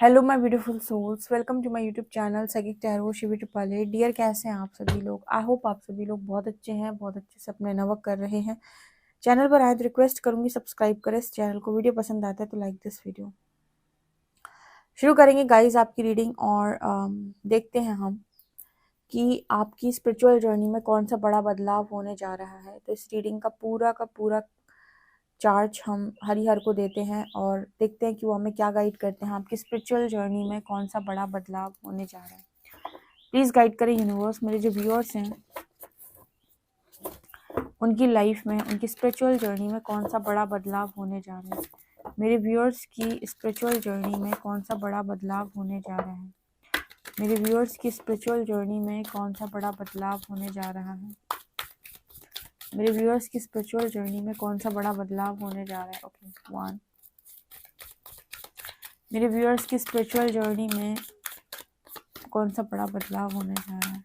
Hello my beautiful souls, welcome to my YouTube channel सगिक tarot Shivi टुपाले। Dear, कैसे हैं आप सभी लोग? आई होप आप सभी लोग बहुत अच्छे हैं, बहुत अच्छे से अपने नवर्क कर रहे हैं। चैनल पर आए तो रिक्वेस्ट करूंगी सब्सक्राइब करें इस चैनल को। वीडियो पसंद आता है तो लाइक दिस वीडियो। शुरू करेंगे गाइज आपकी रीडिंग और देखते हैं हम कि आपकी स्पिरिचुअल जर्नी में कौन सा बड़ा बदलाव होने जा रहा है। तो इस रीडिंग का पूरा चार्ज हम हरिहर को देते हैं और देखते हैं कि वो हमें क्या गाइड करते हैं। आपकी स्पिरिचुअल जर्नी में कौन सा बड़ा बदलाव होने जा रहा है, प्लीज़ गाइड करें यूनिवर्स। मेरे जो व्यूअर्स हैं उनकी लाइफ में, उनकी स्पिरिचुअल जर्नी में कौन सा बड़ा बदलाव होने जा रहा है। मेरे व्यूअर्स की स्पिरिचुअल जर्नी में कौन सा बड़ा बदलाव होने जा रहा है। मेरे व्यूअर्स की स्पिरिचुअल जर्नी में कौन सा बड़ा बदलाव होने जा रहा है। मेरे व्यूअर्स की स्पिरिचुअल जर्नी में कौन सा बड़ा बदलाव होने जा रहा है। ओके, 1। मेरे व्यूअर्स की स्पिरिचुअल जर्नी में कौन सा बड़ा बदलाव होने जा रहा है।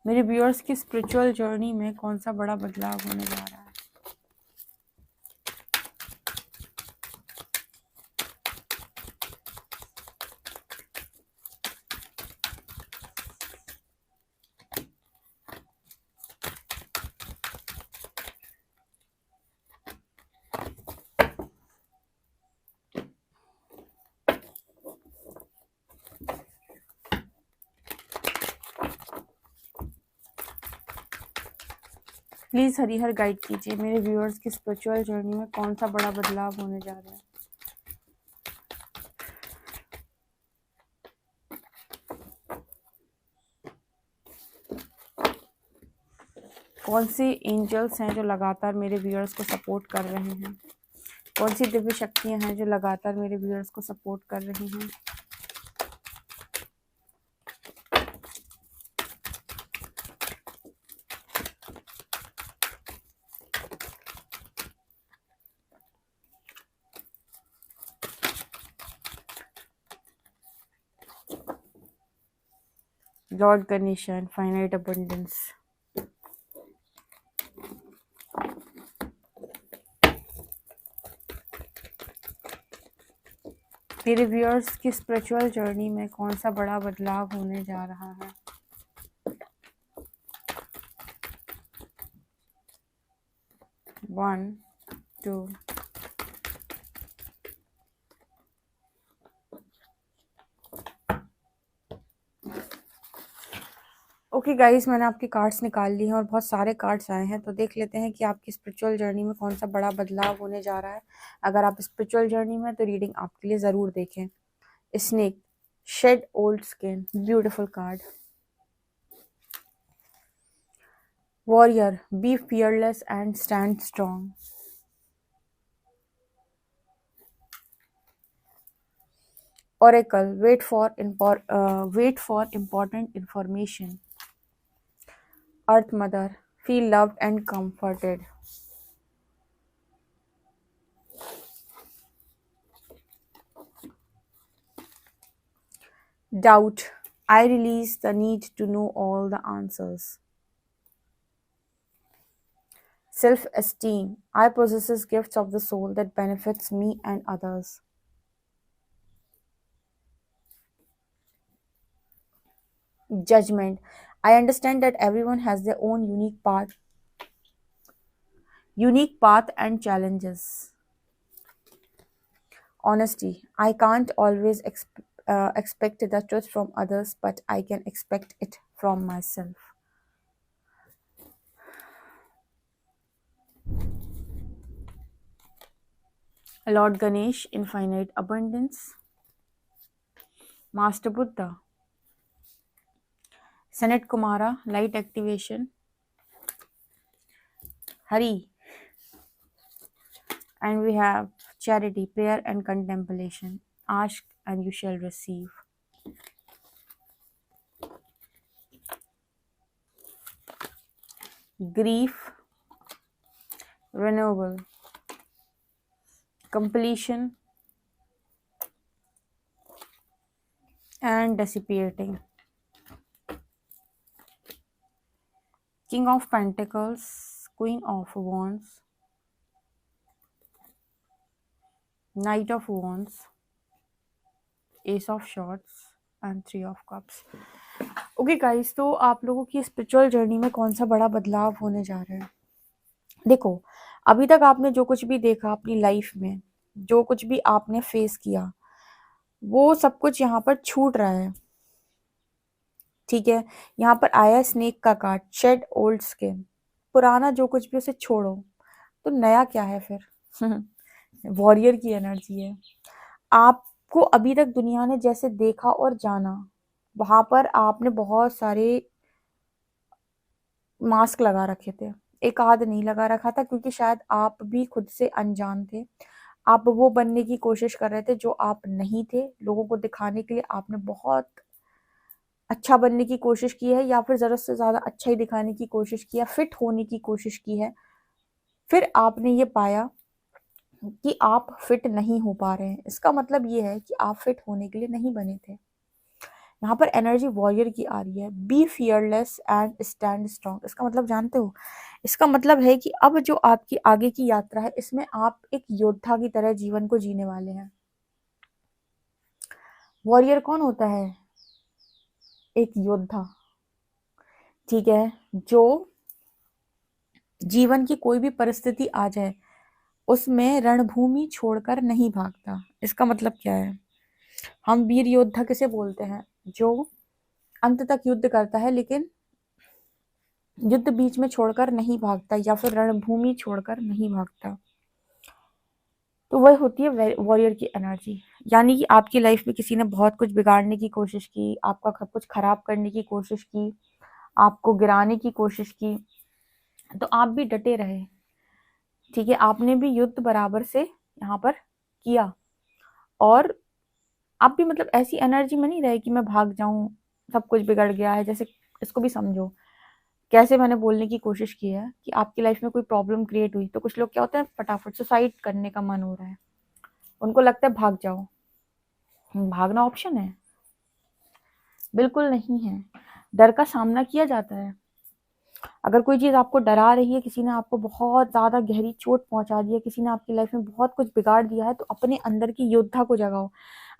मेरे व्यूअर्स की स्पिरिचुअल जर्नी में कौन सा बड़ा बदलाव होने जा रहा है। प्लीज़ हरिहर गाइड कीजिए मेरे व्यूअर्स की स्पिरिचुअल जर्नी में कौन सा बड़ा बदलाव होने जा रहा है। कौन सी एंजल्स हैं जो लगातार मेरे व्यूअर्स को सपोर्ट कर रहे हैं। कौन सी दिव्य शक्तियां हैं जो लगातार मेरे व्यूअर्स को सपोर्ट कर रही हैं। Lord Ganesh, infinite abundance. मेरे व्यूअर्स की स्पिरिचुअल जर्नी में कौन सा बड़ा बदलाव होने जा रहा है। One, to. ओके गाइस, मैंने आपके कार्ड्स निकाल लिए हैं और बहुत सारे कार्ड्स आए हैं, तो देख लेते हैं कि आपकी स्पिरिचुअल जर्नी में कौन सा बड़ा बदलाव होने जा रहा है। अगर आप स्पिरिचुअल जर्नी में, तो रीडिंग आपके लिए ज़रूर देखें। Snake, shed old skin, beautiful card. Warrior, be fearless and stand strong. Oracle, wait for important information. Earth Mother, feel loved and comforted. Doubt, I release the need to know all the answers. Self-esteem, I possess gifts of the soul that benefits me and others. Judgment, I understand that everyone has their own unique path and challenges. Honesty, I can't always expect the truth from others, but I can expect it from myself. Lord Ganesh, infinite abundance. Master Buddha. Senate Kumara, light activation. Hari. And we have charity, prayer and contemplation. Ask and you shall receive. Grief, renewal, completion, and dissipating. King of pentacles, queen of wands, night of wands, S of shorts and three of cups. Okay guys, तो आप लोगों की spiritual journey में कौन सा बड़ा बदलाव होने जा रहा है? देखो, अभी तक आपने जो कुछ भी देखा अपनी लाइफ में, जो कुछ भी आपने फेस किया, वो सब कुछ यहाँ पर छूट रहा है। ठीक है, यहाँ पर आया स्नेक का कार्ड, शेड ओल्ड स्किन। पुराना जो कुछ भी उसे छोड़ो, तो नया क्या है फिर? वॉरियर की एनर्जी है। आपको अभी तक दुनिया ने जैसे देखा और जाना, वहां पर आपने बहुत सारे मास्क लगा रखे थे। एक आध नहीं लगा रखा था, क्योंकि शायद आप भी खुद से अनजान थे। आप वो बनने की कोशिश कर रहे थे जो आप नहीं थे। लोगों को दिखाने के लिए आपने बहुत अच्छा बनने की कोशिश की है, या फिर जरूरत से ज्यादा अच्छा ही दिखाने की कोशिश की है, फिट होने की कोशिश की है। फिर आपने ये पाया कि आप फिट नहीं हो पा रहे हैं। इसका मतलब ये है कि आप फिट होने के लिए नहीं बने थे। यहाँ पर एनर्जी वॉरियर की आ रही है। B fearless and stand strong. इसका मतलब जानते हो? इसका मतलब है कि अब जो आपकी आगे की यात्रा है, इसमें आप एक योद्धा की तरह जीवन को जीने वाले हैं। वॉरियर कौन होता है? एक योद्धा। ठीक है, जो जीवन की कोई भी परिस्थिति आ जाए, उसमें रणभूमि छोड़कर नहीं भागता। इसका मतलब क्या है? हम वीर योद्धा किसे बोलते हैं? जो अंत तक युद्ध करता है, लेकिन युद्ध बीच में छोड़कर नहीं भागता, या फिर रणभूमि छोड़कर नहीं भागता। तो वह होती है वॉरियर की एनर्जी। यानी कि आपकी लाइफ में किसी ने बहुत कुछ बिगाड़ने की कोशिश की, आपका कुछ खराब करने की कोशिश की, आपको गिराने की कोशिश की, तो आप भी डटे रहे। ठीक है, आपने भी युद्ध बराबर से यहाँ पर किया, और आप भी मतलब ऐसी एनर्जी में नहीं रहे कि मैं भाग जाऊं, सब कुछ बिगड़ गया है। जैसे इसको भी समझो, कैसे मैंने बोलने की कोशिश की है कि आपकी लाइफ में कोई प्रॉब्लम क्रिएट हुई, तो कुछ लोग क्या होता है, फटाफट सुसाइड करने का मन हो रहा है, उनको लगता है भाग जाओ। भागना ऑप्शन है? बिल्कुल नहीं है। डर का सामना किया जाता है। अगर कोई चीज आपको डरा रही है, किसी ने आपको बहुत ज्यादा गहरी चोट पहुंचा दी है, किसी ने आपकी लाइफ में बहुत कुछ बिगाड़ दिया है, तो अपने अंदर की योद्धा को जगाओ।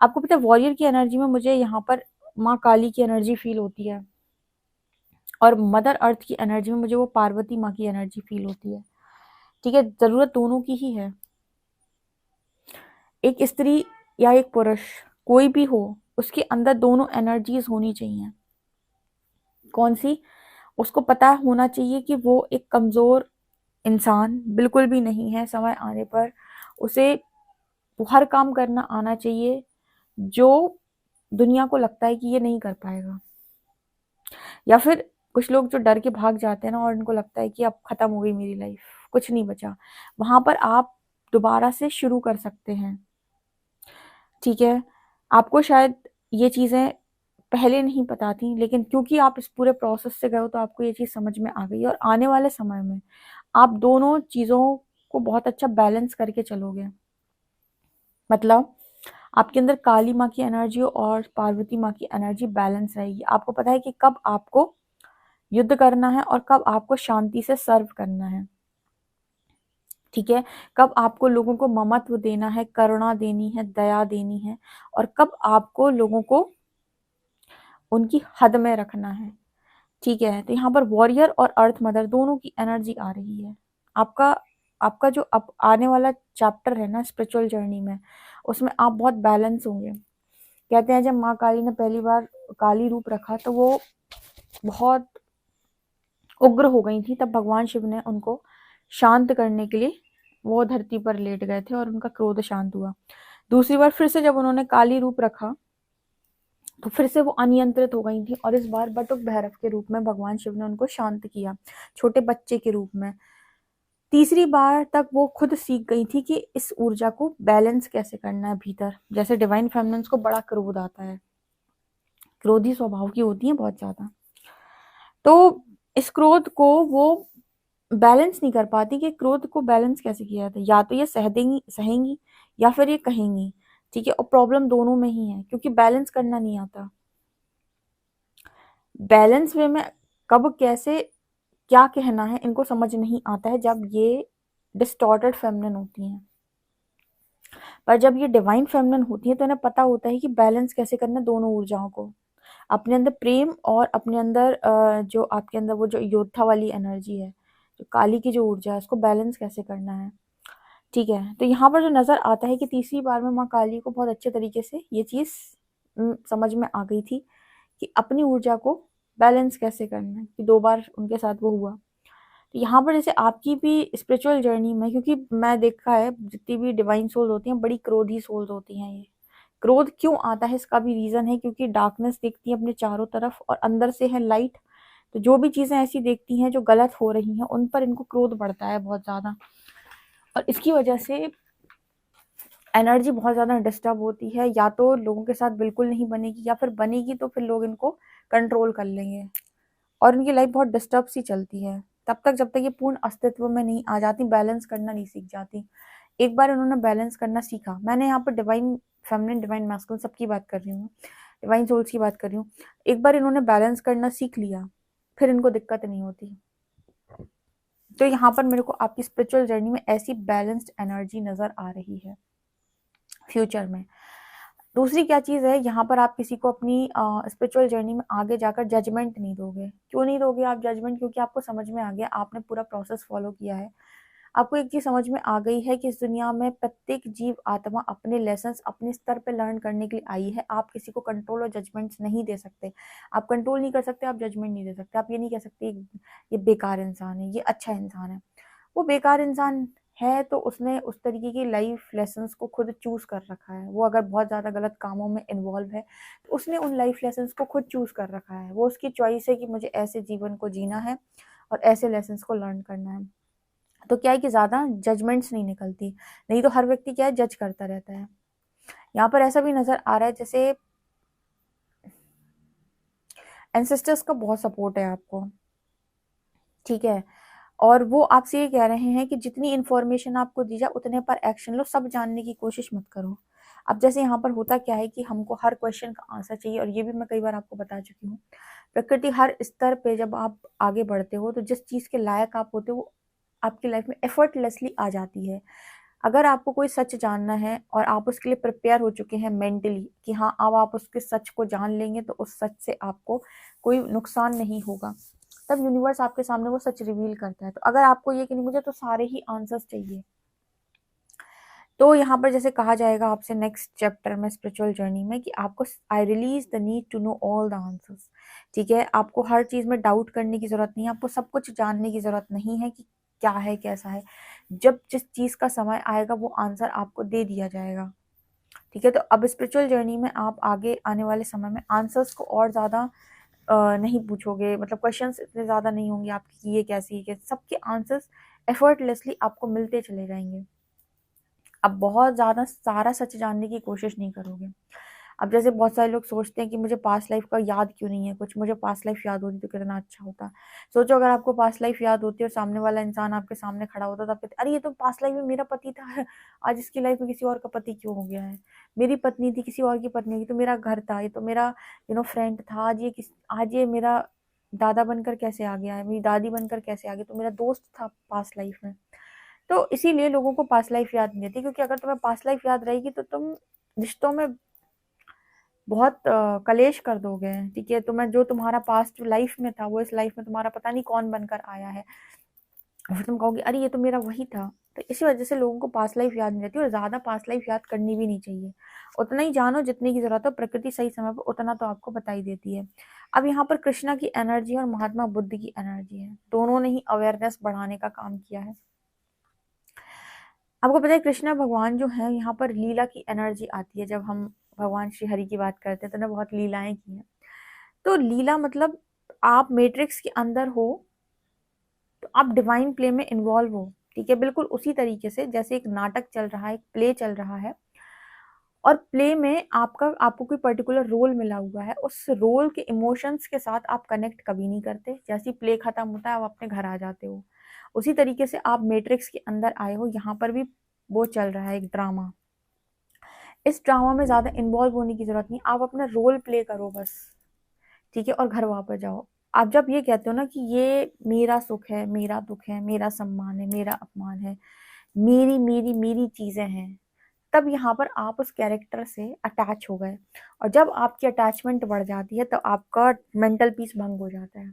आपको पता है, वॉरियर की एनर्जी में मुझे यहाँ पर माँ काली की एनर्जी फील होती है, और मदर अर्थ की एनर्जी में मुझे वो पार्वती माँ की एनर्जी फील होती है। ठीक है, जरूरत दोनों की ही है। एक स्त्री या एक पुरुष, कोई भी हो, उसके अंदर दोनों एनर्जीज होनी चाहिए। कौन सी? उसको पता होना चाहिए कि वो एक कमजोर इंसान बिल्कुल भी नहीं है। समय आने पर उसे वो हर काम करना आना चाहिए जो दुनिया को लगता है कि ये नहीं कर पाएगा। या फिर कुछ लोग जो डर के भाग जाते हैं ना, और उनको लगता है कि अब खत्म हो गई मेरी लाइफ, कुछ नहीं बचा, वहां पर आप दोबारा से शुरू कर सकते हैं। ठीक है, आपको शायद ये चीजें पहले नहीं पता थी, लेकिन क्योंकि आप इस पूरे प्रोसेस से गए हो, तो आपको ये चीज समझ में आ गई है। और आने वाले समय में आप दोनों चीजों को बहुत अच्छा बैलेंस करके चलोगे। मतलब आपके अंदर काली माँ की एनर्जी और पार्वती माँ की एनर्जी बैलेंस रहेगी। आपको पता है कि कब आपको युद्ध करना है और कब आपको शांति से सर्व करना है। ठीक है, कब आपको लोगों को ममत्व देना है, करुणा देनी है, दया देनी है, और कब आपको लोगों को उनकी हद में रखना है। ठीक है, तो यहाँ पर वॉरियर और अर्थ मदर दोनों की एनर्जी आ रही है। आपका आपका जो अब आने वाला चैप्टर है ना स्पिरिचुअल जर्नी में, उसमें आप बहुत बैलेंस होंगे। कहते हैं जब माँ काली ने पहली बार काली रूप रखा, तो वो बहुत उग्र हो गई थी। तब भगवान शिव ने उनको शांत करने के लिए वो धरती पर लेट गए थे, और उनका क्रोध शांत हुआ। दूसरी बार फिर से जब उन्होंने काली रूप रखा, तो फिर से वो अनियंत्रित हो गई थी, और इस बार बटुक भैरव के रूप में भगवान शिव ने उनको शांत किया, छोटे बच्चे के रूप में। तीसरी बार तक वो खुद सीख गई थी कि इस ऊर्जा को बैलेंस कैसे करना है भीतर। जैसे डिवाइन फेमिनिन्स को बड़ा क्रोध आता है, क्रोधी स्वभाव की होती है बहुत ज्यादा, तो इस क्रोध को वो बैलेंस नहीं कर पाती कि क्रोध को बैलेंस कैसे किया जाता है। या तो ये सह देंगी, सहेंगी, या फिर ये कहेंगी। ठीक है, और प्रॉब्लम दोनों में ही है, क्योंकि बैलेंस करना नहीं आता। बैलेंस वे में कब कैसे क्या कहना है इनको समझ नहीं आता है जब ये डिस्टॉर्टेड फेमिनिन होती हैं। पर जब ये डिवाइन फेमिनिन होती है तो इन्हें पता होता है कि बैलेंस कैसे करना है दोनों ऊर्जाओं को, अपने अंदर प्रेम और अपने अंदर जो आपके अंदर वो जो योद्धा वाली एनर्जी है, जो काली की जो ऊर्जा है, उसको बैलेंस कैसे करना है। ठीक है, तो यहाँ पर जो नजर आता है कि तीसरी बार में माँ काली को बहुत अच्छे तरीके से ये चीज समझ में आ गई थी कि अपनी ऊर्जा को बैलेंस कैसे करना है, कि 2 बार उनके साथ वो हुआ। तो यहाँ पर जैसे आपकी भी स्पिरिचुअल जर्नी में, क्योंकि मैं देखा है जितनी भी डिवाइन सोल्स होती हैं बड़ी क्रोधी सोल्स होती हैं। ये क्रोध क्यों आता है इसका भी रीजन है, क्योंकि डार्कनेस देखती है अपने चारों तरफ और अंदर से है लाइट। तो जो भी चीजें ऐसी देखती हैं जो गलत हो रही हैं उन पर इनको क्रोध बढ़ता है बहुत ज्यादा, और इसकी वजह से एनर्जी बहुत ज्यादा डिस्टर्ब होती है। या तो लोगों के साथ बिल्कुल नहीं बनेगी, या फिर बनेगी तो फिर लोग इनको कंट्रोल कर लेंगे और इनकी लाइफ बहुत डिस्टर्ब सी चलती है तब तक जब तक ये पूर्ण अस्तित्व में नहीं आ जाती, बैलेंस करना नहीं सीख जाती। एक बार इन्होंने बैलेंस करना सीखा, मैंने यहाँ पर डिवाइन फेमिनिन डिवाइन मैस्कुलिन सबकी बात कर रही हूँ, डिवाइन सोल्स की बात कर रही हूँ। एक बार इन्होंने बैलेंस करना सीख लिया फिर इनको दिक्कत नहीं होती। तो यहाँ पर मेरे को आपकी स्पिरिचुअल जर्नी में ऐसी बैलेंस्ड एनर्जी नजर आ रही है फ्यूचर में। दूसरी क्या चीज है, यहाँ पर आप किसी को अपनी स्पिरिचुअल जर्नी में आगे जाकर जजमेंट नहीं दोगे। क्यों नहीं दोगे आप जजमेंट? क्योंकि आपको समझ में आ गया, आपने पूरा प्रोसेस फॉलो किया है। आपको एक चीज समझ में आ गई है कि इस दुनिया में प्रत्येक जीव आत्मा अपने लेसन्स अपने स्तर पे लर्न करने के लिए आई है। आप किसी को कंट्रोल और जजमेंट्स नहीं दे सकते। आप कंट्रोल नहीं कर सकते, आप जजमेंट नहीं दे सकते। आप ये नहीं कह सकते ये बेकार इंसान है, ये अच्छा इंसान है। वो बेकार इंसान है तो उसने उस तरीके की लाइफ लेसन्स को खुद चूज कर रखा है। वो अगर बहुत ज्यादा गलत कामों में इन्वॉल्व है तो उसने उन लाइफ लेसन्स को खुद चूज कर रखा है। वो उसकी चॉइस है कि मुझे ऐसे जीवन को जीना है और ऐसे लेसन्स को लर्न करना है। तो क्या है कि ज्यादा जजमेंट्स नहीं निकलती, नहीं तो हर व्यक्ति क्या है जज करता रहता है। यहाँ पर ऐसा भी नजर आ रहा है जैसे एंसेस्टर्स का बहुत सपोर्ट है आपको, ठीक है, और वो आपसे ये कह रहे हैं कि जितनी इन्फॉर्मेशन आपको दी जाए उतने पर एक्शन लो, सब जानने की कोशिश मत करो। अब जैसे यहाँ पर होता क्या है कि हमको हर क्वेश्चन का आंसर चाहिए, और ये भी मैं कई बार आपको बता चुकी हूँ। प्रकृति हर स्तर पे जब आप आगे बढ़ते हो तो जिस चीज के लायक आप होते हो वो आपकी लाइफ में एफर्टलेसली आ जाती है। अगर आपको कोई सच जानना है और आप उसके लिए प्रिपेयर हो चुके हैं मेंटली कि हाँ अब आप उसके सच को जान लेंगे तो उस सच से आपको कोई नुकसान नहीं होगा, तब यूनिवर्स आपके सामने वो सच रिवील करता है। तो अगर आपको ये कि नहीं मुझे तो सारे ही आंसर्स चाहिए, तो यहाँ पर जैसे कहा जाएगा आपसे नेक्स्ट चैप्टर में स्पिरिचुअल जर्नी में कि आपको I release the need to know all the answers. ठीक है, आपको हर चीज में डाउट करने की जरूरत नहीं है, आपको सब कुछ जानने की जरूरत नहीं है कि क्या है कैसा है। जब जिस चीज का समय आएगा वो आंसर आपको दे दिया जाएगा। ठीक है, तो अब स्पिरिचुअल जर्नी में आप आगे आने वाले समय में आंसर्स को और ज्यादा नहीं पूछोगे, मतलब क्वेश्चंस इतने ज्यादा नहीं होंगे आपके कि ये कैसी है कैसे, सबके आंसर्स एफर्टलेसली आपको मिलते चले जाएंगे। अब बहुत ज्यादा सारा सच जानने की कोशिश नहीं करोगे। अब जैसे बहुत सारे लोग सोचते हैं कि मुझे पास्ट लाइफ का याद क्यों नहीं है कुछ, मुझे पास्ट लाइफ याद होती तो कितना अच्छा होता। सोचो अगर आपको पास्ट लाइफ याद होती और सामने वाला इंसान आपके सामने खड़ा होता तो आप कहते अरे ये तो पास्ट लाइफ में मेरा पति था, आज इसकी लाइफ में किसी और का पति क्यों हो गया है। मेरी पत्नी थी किसी और की पत्नी थी, तो मेरा घर था, ये तो मेरा फ्रेंड था, आज ये मेरा दादा बनकर कैसे आ गया है, मेरी दादी बनकर कैसे आ गया, तो मेरा दोस्त था पास्ट लाइफ में। तो इसीलिए लोगों को पास्ट लाइफ याद नहीं रहती, क्योंकि अगर तुम्हें पास्ट लाइफ याद रहेगी तो तुम रिश्तों में बहुत कलेश कर दोगे। ठीक है, तुम्हें जो तुम्हारा पास्ट लाइफ में था वो इस लाइफ में तुम्हारा पता नहीं कौन बनकर आया है, और फिर तुम कहोगे अरे ये तो मेरा वही था। तो इसी वजह से लोगों को पास्ट लाइफ याद नहीं रहती, और ज्यादा पास्ट लाइफ याद करनी भी नहीं चाहिए। उतना ही जानो जितने की जरूरत हो, प्रकृति सही समय पर उतना तो आपको बता ही देती है। अब यहाँ पर कृष्णा की एनर्जी और महात्मा बुद्ध की एनर्जी है, दोनों ने ही अवेयरनेस बढ़ाने का काम किया है। आपको पता है कृष्णा भगवान जो है, यहाँ पर लीला की एनर्जी आती है। जब हम भगवान श्री हरि की बात करते हैं तो उन्होंने बहुत लीलाएं की हैं। तो लीला मतलब आप मैट्रिक्स के अंदर हो तो आप डिवाइन प्ले में इन्वॉल्व हो। ठीक है, बिल्कुल उसी तरीके से जैसे एक नाटक चल रहा है, एक प्ले चल रहा है, और प्ले में आपको कोई पर्टिकुलर रोल मिला हुआ है, उस रोल के इमोशंस के साथ आप कनेक्ट कभी नहीं करते। जैसे ही प्ले खत्म होता है आप अपने घर आ जाते हो। उसी तरीके से आप मैट्रिक्स के अंदर आए हो, यहाँ पर भी वो चल रहा है एक ड्रामा। इस ड्रामा में ज्यादा इन्वॉल्व होने की जरूरत नहीं, आप अपना रोल प्ले करो बस। ठीक है, और घर वापस जाओ। आप जब ये कहते हो ना कि ये मेरा सुख है, मेरा दुख है, मेरा सम्मान है, मेरा अपमान है, मेरी मेरी मेरी चीजें हैं, तब यहाँ पर आप उस कैरेक्टर से अटैच हो गए। और जब आपकी अटैचमेंट बढ़ जाती है तो आपका मेंटल पीस भंग हो जाता है।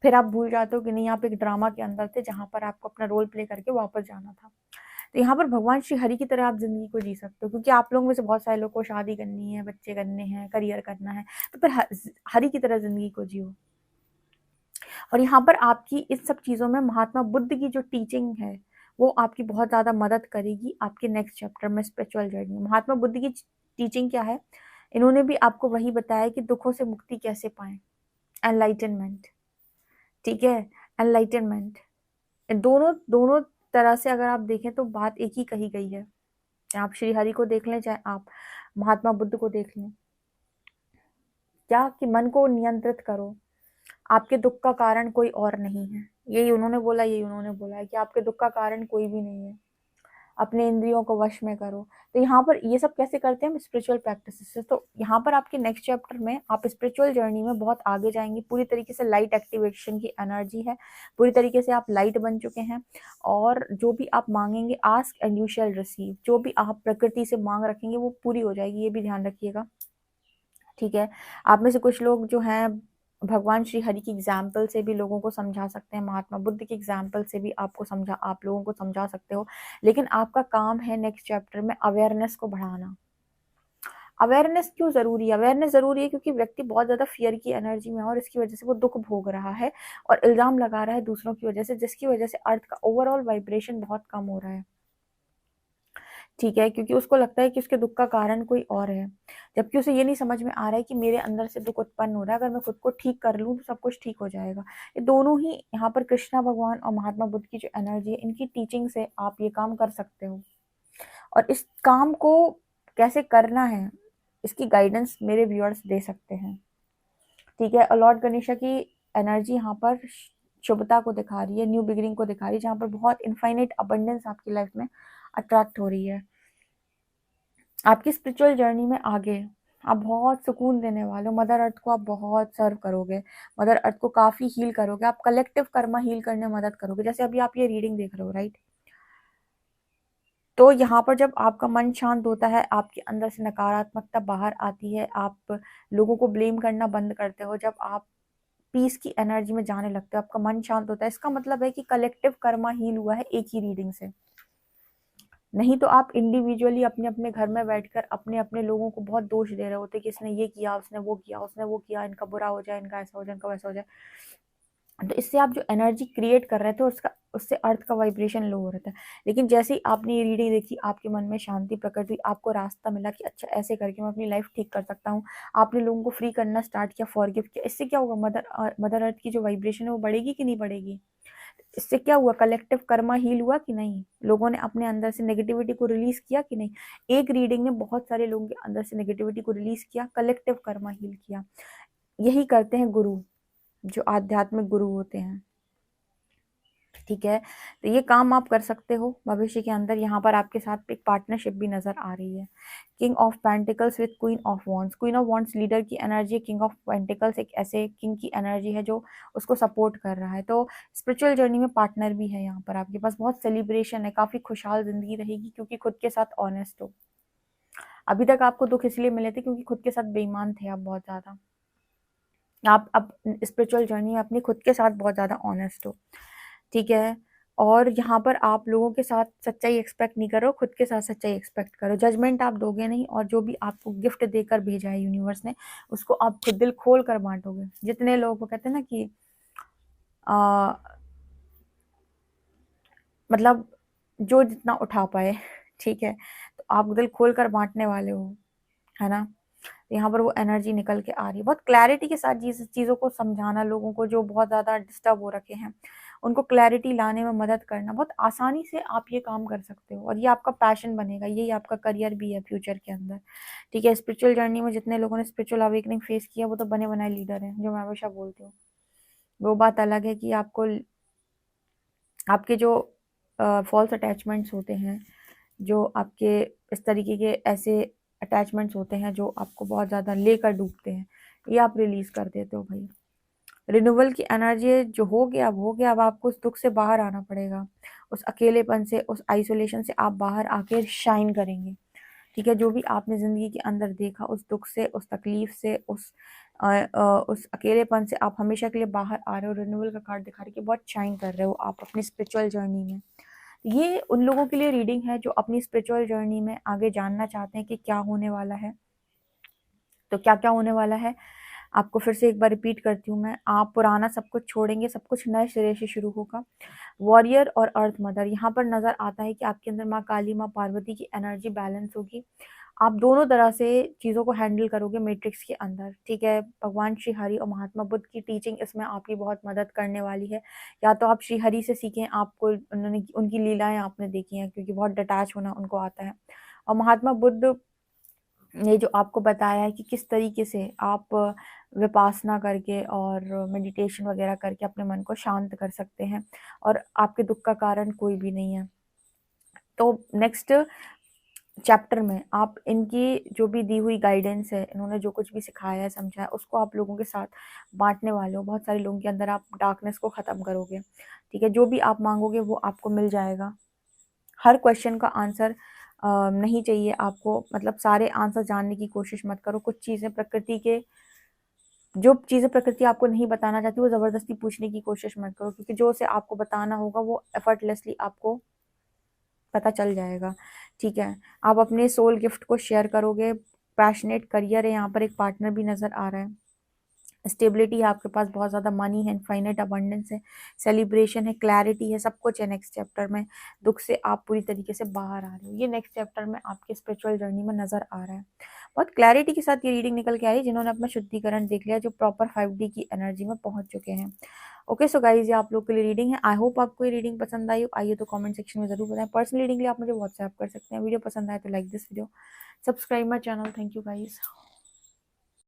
फिर आप भूल जाते हो कि नहीं, आप एक ड्रामा के अंदर थे जहां पर आपको अपना रोल प्ले करके वापस जाना था। तो यहाँ पर भगवान श्री हरि की तरह आप जिंदगी को जी सकते हो, क्योंकि आप लोगों में से बहुत सारे लोग को शादी करनी है, बच्चे करने हैं, करियर करना है, तो फिर हरि की तरह जिंदगी को जियो। और यहाँ पर आपकी इस सब चीजों में महात्मा बुद्ध की जो टीचिंग है वो आपकी बहुत ज्यादा मदद करेगी आपके नेक्स्ट चैप्टर में, स्पिरिचुअल जर्नी। महात्मा बुद्ध की टीचिंग क्या है? इन्होंने भी आपको वही बताया कि दुखों से मुक्ति कैसे पाएं, एनलाइटनमेंट। ठीक है, एनलाइटनमेंट। दोनों दोनों तरह से अगर आप देखें तो बात एक ही कही गई है। आप श्री हरि को देख लें, चाहे आप महात्मा बुद्ध को देख लें। क्या कि मन को नियंत्रित करो, आपके दुख का कारण कोई और नहीं है। यही उन्होंने बोला, यही उन्होंने बोला है कि आपके दुख का कारण कोई भी नहीं है। अपने इंद्रियों को वश में करो। तो यहाँ पर ये सब कैसे करते हैं हम? स्पिरिचुअल प्रैक्टिसेस से। तो यहाँ पर आपके नेक्स्ट चैप्टर में आप स्पिरिचुअल जर्नी में बहुत आगे जाएंगे। पूरी तरीके से लाइट एक्टिवेशन की एनर्जी है, पूरी तरीके से आप लाइट बन चुके हैं। और जो भी आप मांगेंगे, ask and you shall receive, जो भी आप प्रकृति से मांग रखेंगे वो पूरी हो जाएगी, ये भी ध्यान रखिएगा। ठीक है, आप में से कुछ लोग जो हैं भगवान श्री हरि की एग्जाम्पल से भी लोगों को समझा सकते हैं, महात्मा बुद्ध की एग्जाम्पल से भी आप लोगों को समझा सकते हो। लेकिन आपका काम है नेक्स्ट चैप्टर में अवेयरनेस को बढ़ाना। अवेयरनेस क्यों जरूरी है? अवेयरनेस जरूरी है क्योंकि व्यक्ति बहुत ज्यादा फियर की एनर्जी में है और इसकी वजह से वो दुख भोग रहा है और इल्जाम लगा रहा है दूसरों की वजह से, जिसकी वजह से अर्थ का ओवरऑल वाइब्रेशन बहुत कम हो रहा है। ठीक है, क्योंकि उसको लगता है कि उसके दुख का कारण कोई और है, जबकि उसे ये नहीं समझ में आ रहा है कि मेरे अंदर से दुख उत्पन्न हो रहा है, अगर मैं खुद को ठीक कर लूँ तो सब कुछ ठीक हो जाएगा। ये दोनों ही यहाँ पर कृष्णा भगवान और महात्मा बुद्ध की जो एनर्जी है, इनकी टीचिंग से आप ये काम कर सकते हो। और इस काम को कैसे करना है, इसकी गाइडेंस मेरे व्यूअर्स दे सकते हैं। ठीक है, और लॉर्ड गणेशा की एनर्जी यहाँ पर शुभता को दिखा रही है, न्यू बिगिनिंग को दिखा रही है, जहाँ पर बहुत इनफाइनाइट अबंडेंस आपकी लाइफ में अट्रैक्ट हो रही है। आपकी स्पिरिचुअल जर्नी में आगे आप बहुत सुकून देने वाले हो। मदर अर्थ को आप बहुत सर्व करोगे, मदर अर्थ को काफी हील करोगे, आप कलेक्टिव कर्मा हील करने में मदद करोगे। जैसे अभी आप ये रीडिंग देख रहे हो, राइट? तो यहाँ पर जब आपका मन शांत होता है, आपके अंदर से नकारात्मकता बाहर आती है, आप लोगों को ब्लेम करना बंद करते हो, जब आप पीस की एनर्जी में जाने लगते हो, आपका मन शांत होता है, इसका मतलब है कि कलेक्टिव कर्मा हील हुआ है एक ही रीडिंग से। नहीं तो आप इंडिविजुअली अपने अपने घर में बैठकर अपने अपने लोगों को बहुत दोष दे रहे होते कि इसने ये किया, उसने वो किया, उसने वो किया, इनका बुरा हो जाए, इनका ऐसा हो जाए, इनका वैसा हो जाए। तो इससे आप जो एनर्जी क्रिएट कर रहे थे उससे अर्थ का वाइब्रेशन लो हो रहा था। लेकिन जैसे ही आपने ये रीडिंग देखी, आपके मन में शांति प्रकट हुई, आपको रास्ता मिला कि अच्छा ऐसे करके मैं अपनी लाइफ ठीक कर सकता हूँ। आपने लोगों को फ्री करना स्टार्ट किया, फॉरगिव किया। इससे क्या होगा? मदर अर्थ की जो वाइब्रेशन है वो बढ़ेगी कि नहीं बढ़ेगी? इससे क्या हुआ? कलेक्टिव कर्मा हील हुआ कि नहीं? लोगों ने अपने अंदर से नेगेटिविटी को रिलीज किया कि नहीं? एक रीडिंग ने बहुत सारे लोगों के अंदर से नेगेटिविटी को रिलीज किया, कलेक्टिव कर्मा हील किया। यही करते हैं गुरु, जो आध्यात्मिक गुरु होते हैं। ठीक है, तो ये काम आप कर सकते हो भविष्य के अंदर। यहाँ पर आपके साथ एक पार्टनरशिप भी नजर आ रही है। King of pentacles with queen of wands. Queen of wands leader की एनर्जी, किंग ऑफ पेंटिकल्स एक ऐसे किंग की एनर्जी है जो उसको सपोर्ट कर रहा है। तो स्पिरिचुअल जर्नी में पार्टनर भी है यहाँ पर आपके पास। बहुत सेलिब्रेशन है, काफी खुशहाल जिंदगी रहेगी क्योंकि खुद के साथ ऑनेस्ट हो। अभी तक आपको दुख इसलिए मिले थे क्योंकि खुद के साथ बेईमान थे आप बहुत ज्यादा। आप अब स्पिरिचुअल जर्नी में अपनी खुद के साथ बहुत ज्यादा ऑनेस्ट हो। ठीक है, और यहाँ पर आप लोगों के साथ सच्चाई एक्सपेक्ट नहीं करो, खुद के साथ सच्चाई एक्सपेक्ट करो। जजमेंट आप दोगे नहीं, और जो भी आपको गिफ्ट देकर भेजा है यूनिवर्स ने, उसको आप खुद दिल खोल कर बांटोगे। जितने लोग वो कहते हैं ना कि आ, मतलब जो जितना उठा पाए, ठीक है, तो आप दिल खोल कर बांटने वाले हो, है ना? यहाँ पर वो एनर्जी निकल के आ रही है। बहुत क्लैरिटी के साथ चीज़ों को समझाना, लोगों को जो बहुत ज़्यादा डिस्टर्ब हो रखे हैं उनको क्लैरिटी लाने में मदद करना, बहुत आसानी से आप ये काम कर सकते हो। और ये आपका पैशन बनेगा, यही आपका करियर भी है फ्यूचर के अंदर। ठीक है, स्पिरिचुअल जर्नी में जितने लोगों ने स्पिरिचुअल अवेकनिंग फेस किया वो तो बने बनाए लीडर हैं, जो मैं हमेशा बोलती हूँ। वो बात अलग है कि आपके जो फॉल्स अटैचमेंट्स होते हैं, जो आपके इस तरीके के ऐसे अटैचमेंट्स होते हैं जो आपको बहुत ज़्यादा लेकर डूबते हैं, ये आप रिलीज कर देते हो भाई। रिन्यूअल की एनर्जी जो हो गया अब हो गया, अब आपको उस दुख से बाहर आना पड़ेगा, उस अकेलेपन से, उस आइसोलेशन से आप बाहर आके शाइन करेंगे। ठीक है, जो भी आपने ज़िंदगी के अंदर देखा, उस दुख से, उस तकलीफ से, उस अकेलेपन से आप हमेशा के लिए बाहर आ रहे हो। रिन्यूअल का कार्ड दिखा रहे कि बहुत शाइन कर रहे हो आप अपनी स्पिरिचुअल जर्नी में। ये उन लोगों के लिए रीडिंग है जो अपनी स्पिरिचुअल जर्नी में आगे जानना चाहते हैं कि क्या होने वाला है। तो क्या क्या होने वाला है, आपको फिर से एक बार रिपीट करती हूँ मैं। आप पुराना सब कुछ छोड़ेंगे, सब कुछ नए सिरे से शुरू होगा। वॉरियर और अर्थ मदर, यहाँ पर नज़र आता है कि आपके अंदर माँ काली, माँ पार्वती की एनर्जी बैलेंस होगी। आप दोनों तरह से चीज़ों को हैंडल करोगे मैट्रिक्स के अंदर। ठीक है, भगवान श्री हरि और महात्मा बुद्ध की टीचिंग इसमें आपकी बहुत मदद करने वाली है। या तो आप श्री हरि से सीखें, आपको उन्होंने उनकी लीलाएं आपने देखी हैं, क्योंकि बहुत डिटैच होना उनको आता है। और महात्मा बुद्ध ने जो आपको बताया है कि किस तरीके से आप विपासना करके और मेडिटेशन वगैरह करके अपने मन को शांत कर सकते हैं, और आपके दुख का कारण कोई भी नहीं है। तो नेक्स्ट चैप्टर में आप इनकी जो भी दी हुई गाइडेंस है, इन्होंने जो कुछ भी सिखाया है, समझाया, उसको आप लोगों के साथ बांटने वाले हो। बहुत सारे लोगों के अंदर आप डार्कनेस को ख़त्म करोगे। ठीक है, जो भी आप मांगोगे वो आपको मिल जाएगा। हर क्वेश्चन का आंसर नहीं चाहिए आपको, मतलब सारे आंसर जानने की कोशिश मत करो। कुछ चीज़ें प्रकृति के, जो चीज़ें प्रकृति आपको नहीं बताना चाहती वो ज़बरदस्ती पूछने की कोशिश मत करो, क्योंकि जो उसे आपको बताना होगा वो एफर्टलेसली आपको पता चल जाएगा। ठीक है, आप अपने सोल गिफ्ट को शेयर करोगे। पैशनेट करियर है, यहाँ पर एक पार्टनर भी नज़र आ रहा है। स्टेबिलिटी है आपके पास, बहुत ज़्यादा मनी है, इनफाइनेट अबंडेंस है, सेलिब्रेशन है, क्लैरिटी है, सब कुछ है नेक्स्ट चैप्टर में। दुख से आप पूरी तरीके से बाहर आ रहे हो, ये नेक्स्ट चैप्टर में आपके स्पिरिचुअल जर्नी में नज़र आ रहा है। बहुत क्लैरिटी के साथ ये रीडिंग निकल के आई, जिन्होंने अपना शुद्धिकरण देख लिया, जो प्रॉपर 5D की एनर्जी में पहुंच चुके हैं। ओके सो गाइज, ये आप लोग के लिए रीडिंग है। आई होप आपको ये रीडिंग पसंद आई हो। आइए तो कमेंट सेक्शन में जरूर बताएं। पर्सनल रीडिंग के लिए आप मुझे व्हाट्सएप कर सकते हैं। वीडियो पसंद आए तो like this video, subscribe my channel. Thank you guys.